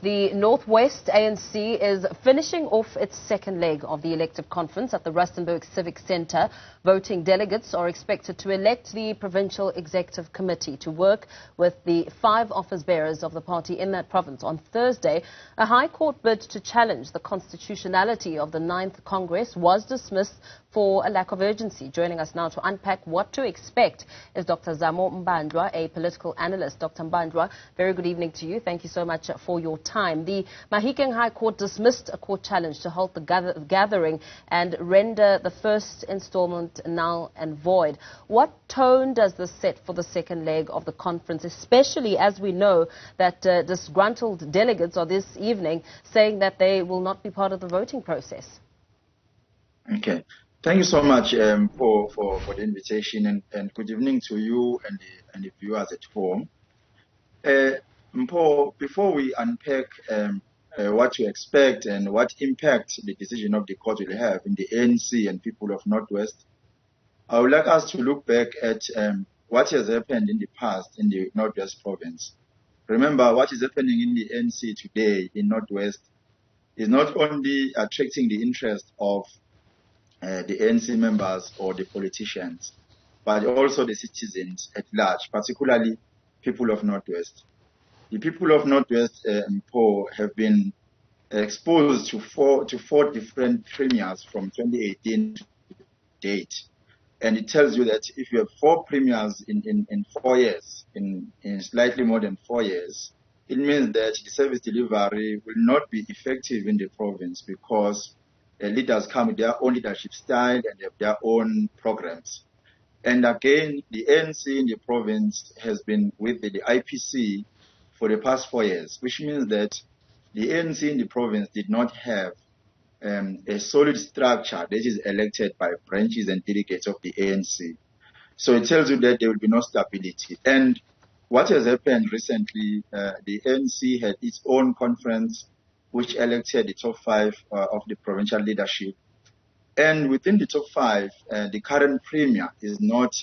The North West ANC is finishing off its second leg of the elective conference at the Rustenburg Civic Centre. Voting delegates are expected to elect the Provincial Executive Committee to work with the 5 office bearers of the party in that province. On Thursday, a High Court bid to challenge the constitutionality of the 9th Congress was dismissed for a lack of urgency. Joining us now to unpack what to expect is Dr. Zamo Mbandlwa, a political analyst. Dr. Mbandlwa, very good evening to you. Thank you so much for your time. The Mahikeng High Court dismissed a court challenge to halt the gathering and render the first installment null and void. What tone does this set for the second leg of the conference, especially as we know that disgruntled delegates are this evening saying that they will not be part of the voting process? Okay. Thank you so much for the invitation, and good evening to you and the viewers at home. Before we unpack what to expect and what impact the decision of the court will have in the ANC and people of North West, I would like us to look back at what has happened in the past in the North West province. Remember, what is happening in the ANC today in North West is not only attracting the interest of the ANC members or the politicians, but also the citizens at large, particularly people of North West. The people of North West have been exposed to four different premiers from 2018 to date. And it tells you that if you have 4 premiers in 4 years, in slightly more than 4 years, it means that the service delivery will not be effective in the province because leaders come with their own leadership style and they have their own programs. And again, the ANC in the province has been with the IPC for the past 4 years, which means that the ANC in the province did not have a solid structure that is elected by branches and delegates of the ANC. So it tells you that there will be no stability. And what has happened recently, the ANC had its own conference which elected the top 5 of the provincial leadership. And within the top 5, the current premier is not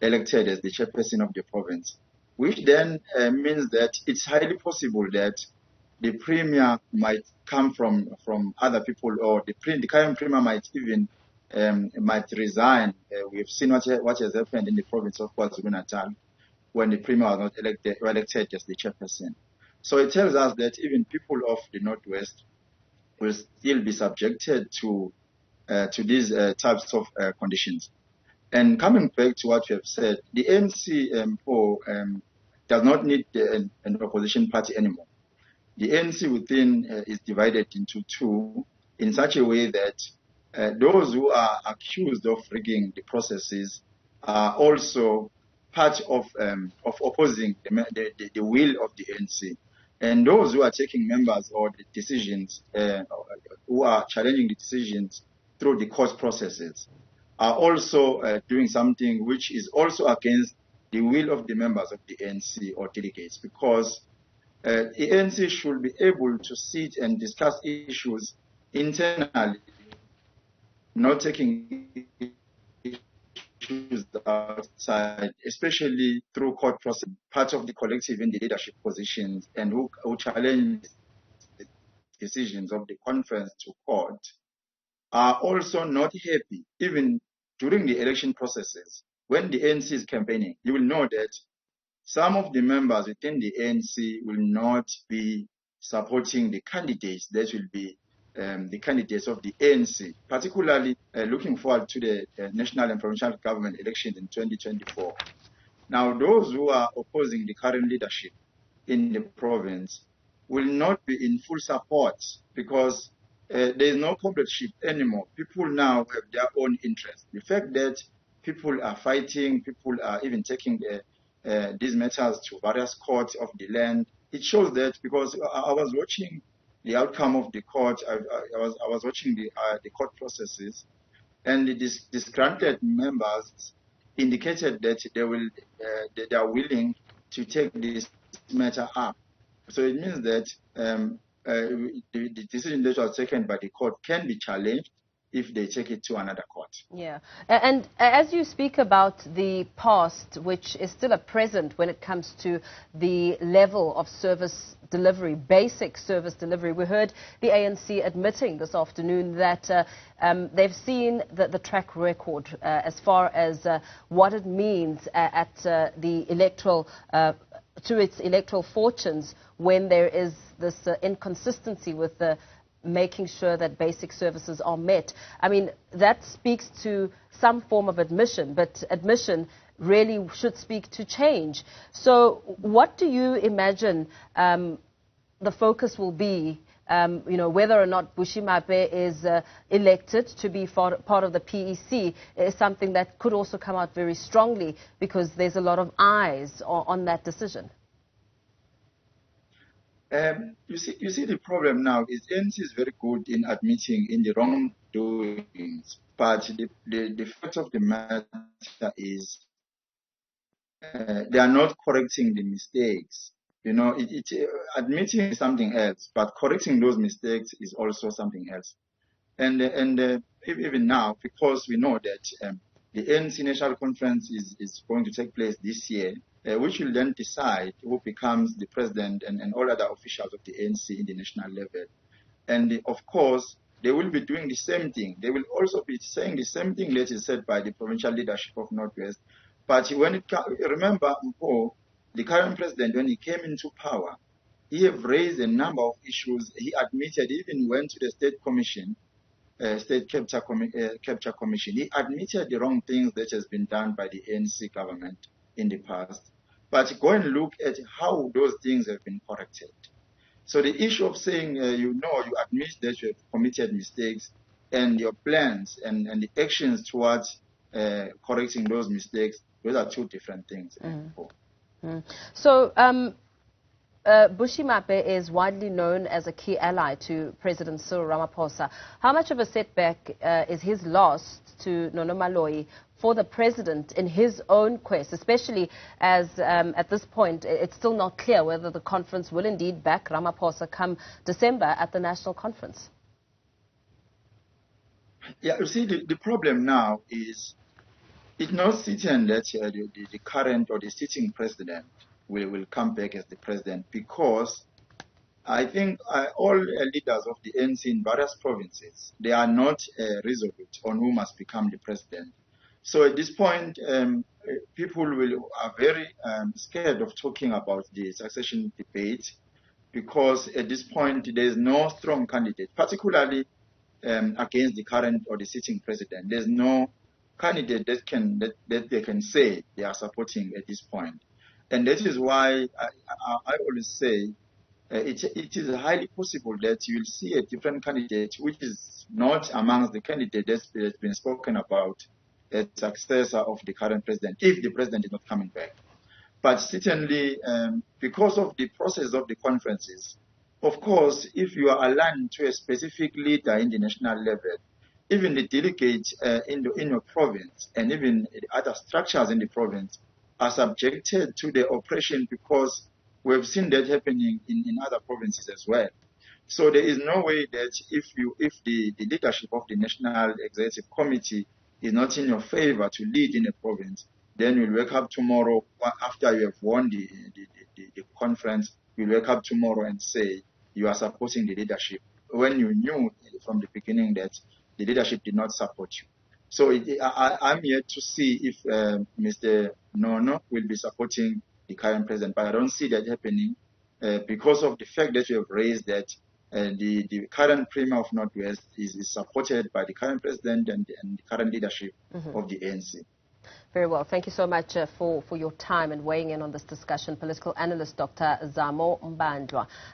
elected as the chairperson of the province, which then means that it's highly possible that the premier might come from other people, or the current premier might even might resign. We've seen what has happened in the province of KwaZulu-Natal when the premier was not elected as the chairperson. So it tells us that even people of the Northwest will still be subjected to these types of conditions. And coming back to what you have said, the ANC does not need an opposition party anymore. The ANC within is divided into 2 in such a way that those who are accused of rigging the processes are also part of opposing the will of the ANC. And those who are taking members or the decisions, who are challenging the decisions through the court processes, are also doing something which is also against the will of the members of the ANC or delegates, because the ANC should be able to sit and discuss issues internally, not taking issues outside, especially through court process. Part of the collective in the leadership positions and who challenge the decisions of the conference to court are also not happy, even during the election processes. When the ANC is campaigning, you will know that some of the members within the ANC will not be supporting the candidates that will be the candidates of the ANC, particularly looking forward to the national and provincial government elections in 2024. Now, those who are opposing the current leadership in the province will not be in full support because there is no comradeship anymore. People now have their own interests. The fact that people are fighting, people are even taking these matters to various courts of the land, it shows that, because I was watching the outcome of the court, I was watching the court processes, and the disgruntled members indicated that they are willing to take this matter up. So it means that the decision that was taken by the court can be challenged, if they take it to another court. Yeah. And as you speak about the past, which is still a present when it comes to the level of service delivery, basic service delivery, we heard the ANC admitting this afternoon that they've seen the track record as far as what it means at the electoral to its electoral fortunes when there is this inconsistency with the making sure that basic services are met. I mean, that speaks to some form of admission, but admission really should speak to change. So what do you imagine the focus will be, whether or not Bushy Mape is elected to be part of the PEC is something that could also come out very strongly because there's a lot of eyes on that decision. You see, the problem now is ANC is very good in admitting in the wrongdoings, but the fact of the matter is they are not correcting the mistakes. Admitting is something else, but correcting those mistakes is also something else. And even now, because we know that the ANC National Conference is going to take place this year, which will then decide who becomes the president and all other officials of the ANC in the national level. And of course, they will be doing the same thing. They will also be saying the same thing that is said by the provincial leadership of North West. But when remember, the current president, when he came into power, he have raised a number of issues. He admitted, he even went to the State Commission, State Capture Commission. He admitted the wrong things that has been done by the ANC government in the past. But go and look at how those things have been corrected. So the issue of saying, you admit that you have committed mistakes and your plans and the actions towards correcting those mistakes, those are two different things. So Bushy Mape is widely known as a key ally to President Cyril Ramaphosa. How much of a setback is his loss to Nono Maloi for the president in his own quest, especially as at this point it's still not clear whether the conference will indeed back Ramaphosa come December at the national conference? Yeah, you see, the problem now is it's not certain that the current or the sitting president will come back as the president, because I think all leaders of the ANC in various provinces, they are not resolute on who must become the president. So at this point, people are very scared of talking about the succession debate, because at this point there is no strong candidate, particularly against the current or the sitting president. There's no candidate that they can say they are supporting at this point. And that is why I always say it is highly possible that you will see a different candidate which is not amongst the candidates that's been spoken about as successor of the current president, if the president is not coming back. But certainly, because of the process of the conferences, of course, if you are aligned to a specific leader in the national level, even the delegates in your province and even other structures in the province are subjected to the oppression, because we've seen that happening in other provinces as well. So there is no way that if the leadership of the National Executive Committee is not in your favor to lead in a province, then you'll wake up tomorrow after you have won the conference, you'll wake up tomorrow and say you are supporting the leadership when you knew from the beginning that the leadership did not support you. So I'm yet to see if Mr. Nono will be supporting the current president, but I don't see that happening because of the fact that you have raised that the current Premier of North West is supported by the current president and the current leadership of the ANC. Very well. Thank you so much for your time and weighing in on this discussion. Political analyst Dr. Zamo Mbandlwa.